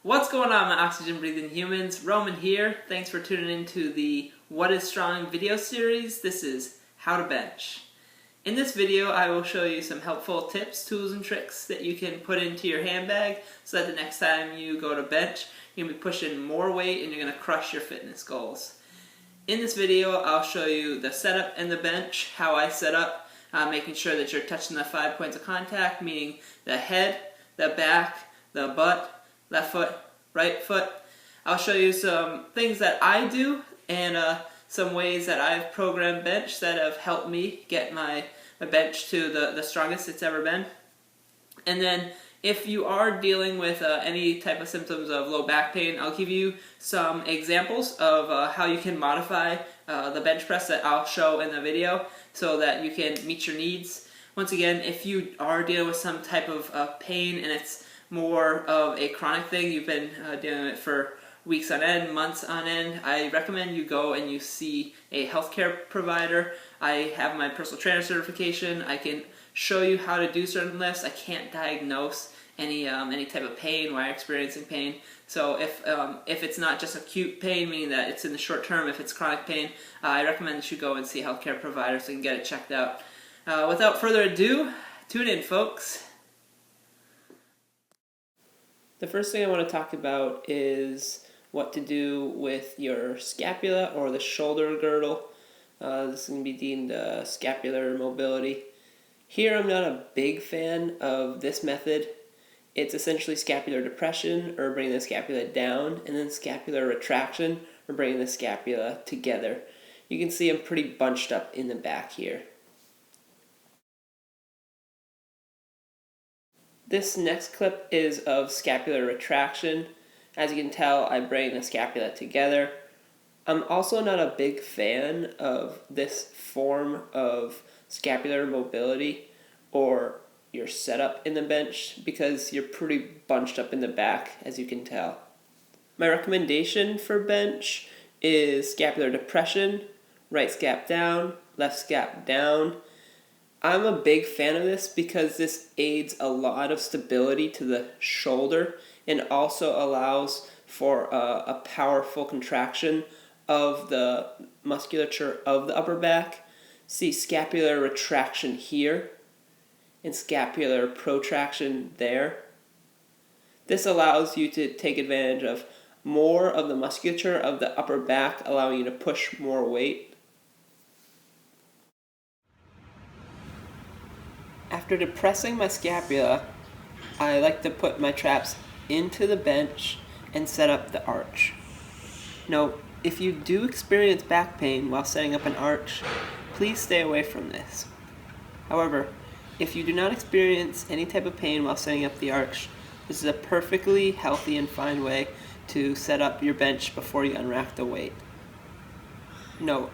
What's going on, my oxygen-breathing humans? Roman here. Thanks for tuning into the What is Strong video series. This is How to Bench. In this video, I will show you some helpful tips, tools, and tricks that you can put into your handbag so that the next time you go to bench, you're going to be pushing more weight and you're going to crush your fitness goals. In this video, I'll show you the setup and the bench, how I set up, making sure that you're touching the 5 points of contact, meaning the head, the back, the butt, left foot, right foot. I'll show you some things that I do and some ways that I've programmed bench that have helped me get my bench to the strongest it's ever been. And then if you are dealing with any type of symptoms of low back pain, I'll give you some examples of how you can modify the bench press that I'll show in the video so that you can meet your needs. Once again, if you are dealing with some type of pain and it's more of a chronic thing, you've been dealing with it for weeks on end, months on end, I recommend you go and you see a healthcare provider. I have my personal trainer certification. I can show you how to do certain lifts. I can't diagnose any type of pain while experiencing pain. So if it's not just acute pain, meaning that it's in the short term, if it's chronic pain, I recommend that you go and see a healthcare provider so you can get it checked out. Without further ado, tune in, folks. The first thing I want to talk about is what to do with your scapula or the shoulder girdle. This is going to be deemed scapular mobility. Here I'm not a big fan of this method. It's essentially scapular depression, or bringing the scapula down, and then scapular retraction, or bringing the scapula together. You can see I'm pretty bunched up in the back here. This next clip is of scapular retraction. As you can tell, I bring the scapula together. I'm also not a big fan of this form of scapular mobility or your setup in the bench because you're pretty bunched up in the back, as you can tell. My recommendation for bench is scapular depression, right scap down, left scap down. I'm a big fan of this because this aids a lot of stability to the shoulder and also allows for a powerful contraction of the musculature of the upper back. See scapular retraction here and scapular protraction there. This allows you to take advantage of more of the musculature of the upper back, allowing you to push more weight. After depressing my scapula, I like to put my traps into the bench and set up the arch. Note, if you do experience back pain while setting up an arch, please stay away from this. However, if you do not experience any type of pain while setting up the arch, this is a perfectly healthy and fine way to set up your bench before you unrack the weight. Note,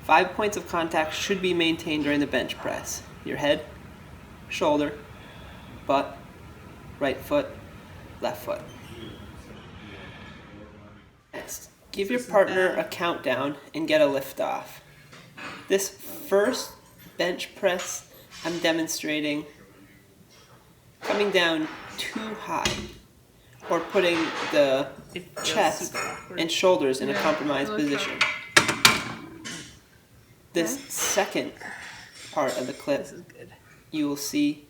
5 points of contact should be maintained during the bench press. Your head, shoulder, butt, right foot, left foot. Next, give your partner a countdown and get a lift off. This first bench press, I'm demonstrating coming down too high or putting the chest and shoulders in a compromised position. This second part of the clip, you will see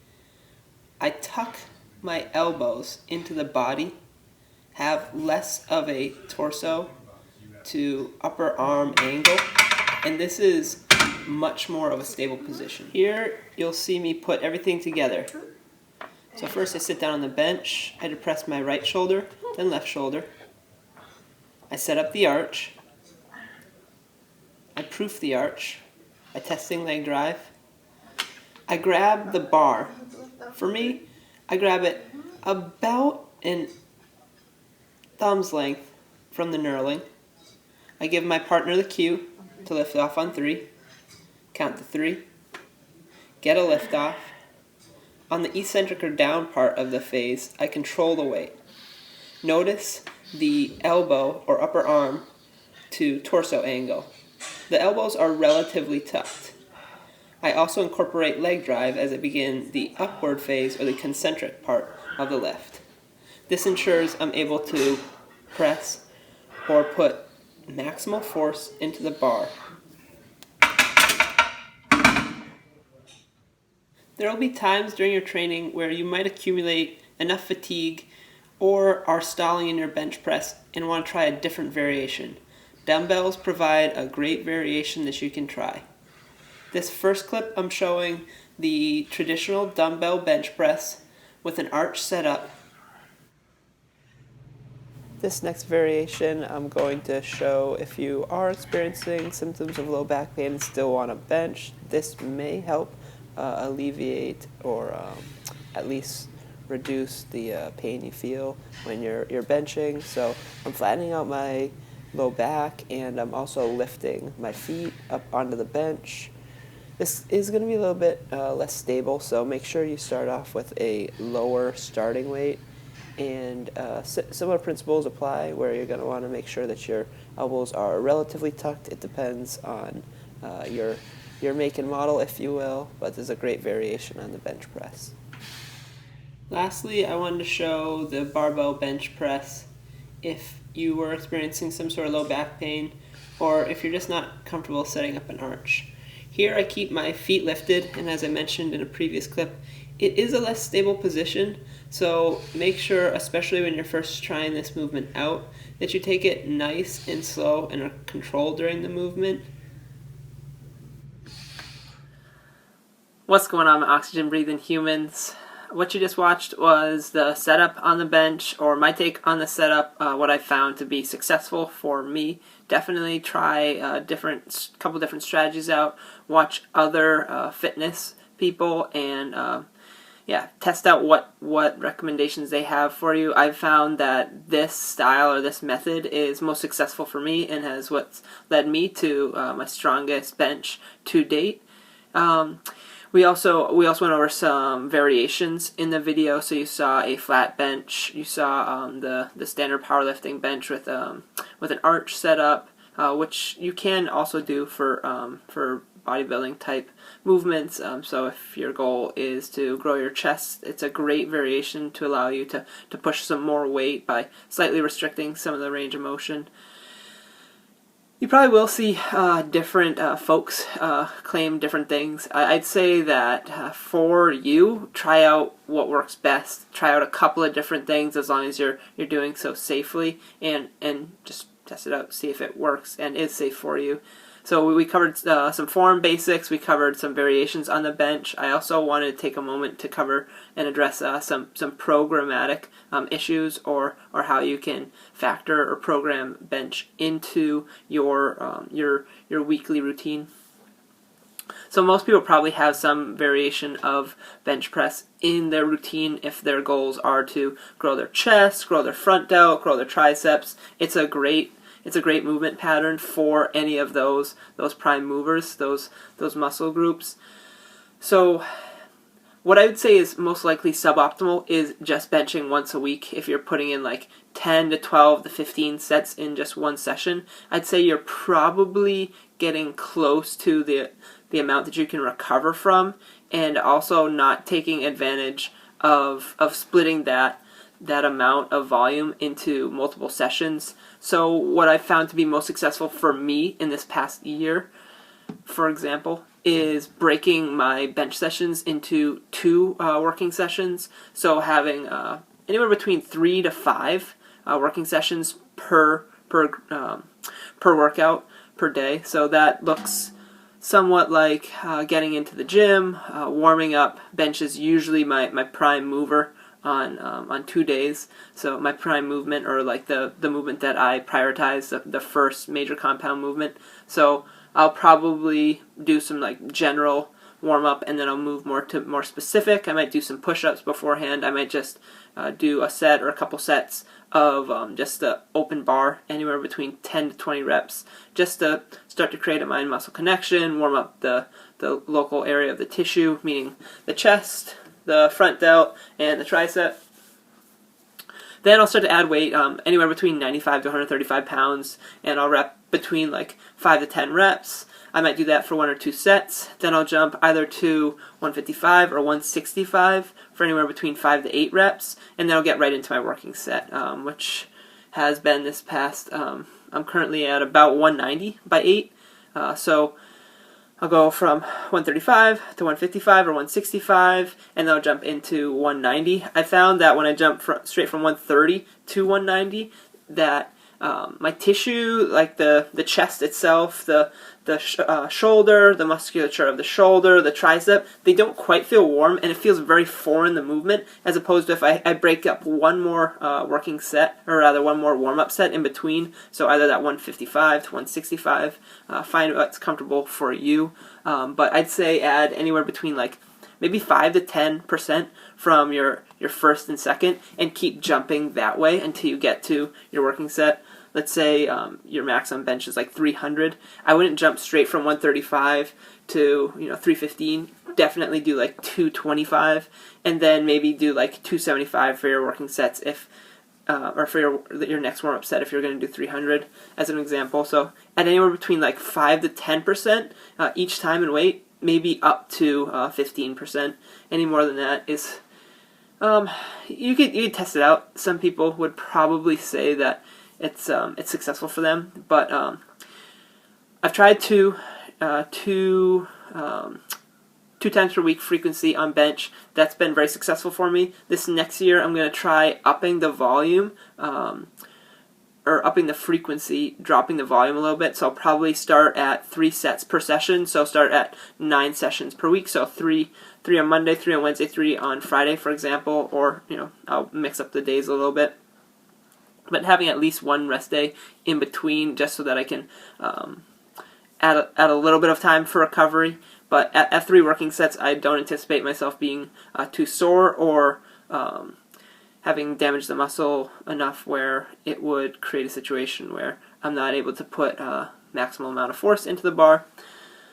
I tuck my elbows into the body, have less of a torso to upper arm angle, and this is much more of a stable position. Here you'll see me put everything together. So first I sit down on the bench, I depress my right shoulder, then left shoulder. I set up the arch. I proof the arch by testing leg drive. I grab the bar. For me, I grab it about an thumb's length from the knurling. I give my partner the cue to lift off on 3. Count to 3. Get a lift off. On the eccentric or down part of the phase, I control the weight. Notice the elbow or upper arm to torso angle. The elbows are relatively tucked. I also incorporate leg drive as I begin the upward phase or the concentric part of the lift. This ensures I'm able to press or put maximal force into the bar. There will be times during your training where you might accumulate enough fatigue or are stalling in your bench press and want to try a different variation. Dumbbells provide a great variation that you can try. This first clip I'm showing the traditional dumbbell bench press with an arch setup. This next variation I'm going to show if you are experiencing symptoms of low back pain and still want to bench. This may help alleviate or at least reduce the pain you feel when you're benching. So I'm flattening out my low back and I'm also lifting my feet up onto the bench. This is going to be a little bit less stable, so make sure you start off with a lower starting weight. And similar principles apply where you're going to want to make sure that your elbows are relatively tucked. It depends on your make and model, if you will, but there's a great variation on the bench press. Lastly, I wanted to show the barbell bench press if you were experiencing some sort of low back pain or if you're just not comfortable setting up an arch. Here I keep my feet lifted, and as I mentioned in a previous clip, it is a less stable position, so make sure, especially when you're first trying this movement out, that you take it nice and slow and are controlled during the movement. What's going on, oxygen breathing humans? What you just watched was the setup on the bench, or my take on the setup, what I found to be successful for me. Definitely try a couple different strategies out, watch other fitness people, and test out what recommendations they have for you. I've found that this style or this method is most successful for me and has what's led me to my strongest bench to date. We also went over some variations in the video. So you saw a flat bench, you saw the standard powerlifting bench with an arch setup, which you can also do for bodybuilding type movements. So if your goal is to grow your chest, it's a great variation to allow you to push some more weight by slightly restricting some of the range of motion. You probably will see different folks claim different things. I'd say that for you, try out what works best. Try out a couple of different things as long as you're doing so safely, and just test it out, see if it works and is safe for you. So we covered some form basics, we covered some variations on the bench. I also wanted to take a moment to cover and address some programmatic issues or how you can factor or program bench into your weekly routine. So most people probably have some variation of bench press in their routine if their goals are to grow their chest, grow their front delt, grow their triceps. It's a great movement pattern for any of those prime movers, those muscle groups. So what I would say is most likely suboptimal is just benching once a week. If you're putting in like 10 to 12 to 15 sets in just one session, I'd say you're probably getting close to the amount that you can recover from, and also not taking advantage of splitting that amount of volume into multiple sessions. So what I found to be most successful for me in this past year, for example, is breaking my bench sessions into two working sessions. So having anywhere between 3 to 5 working sessions per workout per day. So that looks somewhat like getting into the gym, warming up. Bench is usually my prime mover on 2 days. So my prime movement, or like the movement that I prioritize, the first major compound movement. So I'll probably do some like general warm up, and then I'll move more specific. I might do some push-ups beforehand. I might just do a set or a couple sets of just the open bar, anywhere between 10 to 20 reps, just to start to create a mind-muscle connection, warm up the local area of the tissue, meaning the chest, the front delt, and the tricep. Then I'll start to add weight, anywhere between 95 to 135 pounds, and I'll rep between like 5 to 10 reps. I might do that for 1 or 2 sets. Then I'll jump either to 155 or 165 for anywhere between 5 to 8 reps, and then I'll get right into my working set, which has been this past, I'm currently at about 190 by 8, so I'll go from 135 to 155 or 165, and then I'll jump into 190. I found that when I jump straight from 130 to 190, that my tissue, like the chest itself, the shoulder, the musculature of the shoulder, the tricep, they don't quite feel warm, and it feels very foreign, the movement, as opposed to if I break up one more working set, or rather one more warm-up set in between, so either that 155 to 165, find what's comfortable for you, but I'd say add anywhere between like maybe 5 to 10% from your first and second, and keep jumping that way until you get to your working set. Let's say your max on bench is like 300. I wouldn't jump straight from 135 to 315. Definitely do like 225, and then maybe do like 275 for your working sets or for your next warm-up set if you're going to do 300 as an example. So at anywhere between like 5 to 10% each time in weight, maybe up to 15%. Any more than that is you could test it out. Some people would probably say that it's successful for them, but I've tried two times per week frequency on bench. That's been very successful for me. This next year I'm going to try upping the volume, or upping the frequency, dropping the volume a little bit. So I'll probably start at 3 sets per session. So start at 9 sessions per week. So 3 on Monday, 3 on Wednesday, 3 on Friday, for example, or I'll mix up the days a little bit. But having at least 1 rest day in between, just so that I can add a little bit of time for recovery. But at 3 working sets, I don't anticipate myself being too sore or having damaged the muscle enough where it would create a situation where I'm not able to put maximal amount of force into the bar.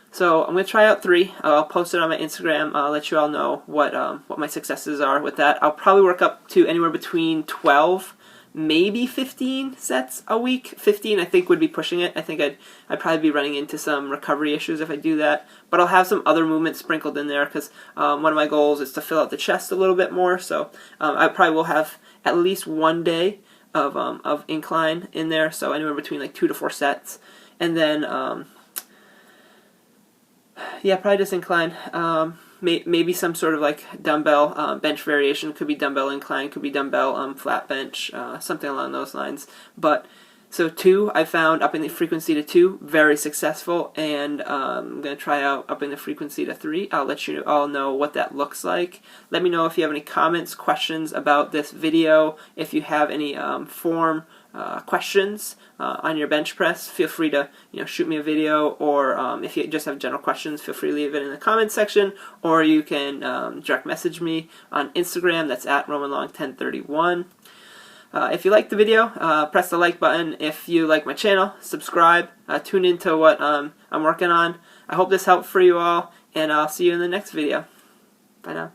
So I'm going to try out 3. I'll post it on my Instagram. I'll let you all know what my successes are with that. I'll probably work up to anywhere between 12, maybe 15 sets a week. 15 I think would be pushing it. I think I'd probably be running into some recovery issues if I do that. But I'll have some other movements sprinkled in there because one of my goals is to fill out the chest a little bit more. So I probably will have at least 1 day of incline in there. So anywhere between like 2 to 4 sets. And then yeah, probably just incline. Maybe some sort of like dumbbell bench variation. Could be dumbbell incline, could be dumbbell flat bench, something along those lines. But so 2, I found upping the frequency to 2 very successful, and I'm going to try out upping the frequency to 3. I'll let you all know what that looks like. Let me know if you have any comments, questions about this video. If you have any form questions on your bench press, feel free to shoot me a video, or if you just have general questions, feel free to leave it in the comments section, or you can direct message me on Instagram. That's at RomanLong1031. If you like the video, press the like button. If you like my channel, subscribe. Tune into what I'm working on. I hope this helped for you all, and I'll see you in the next video. Bye now.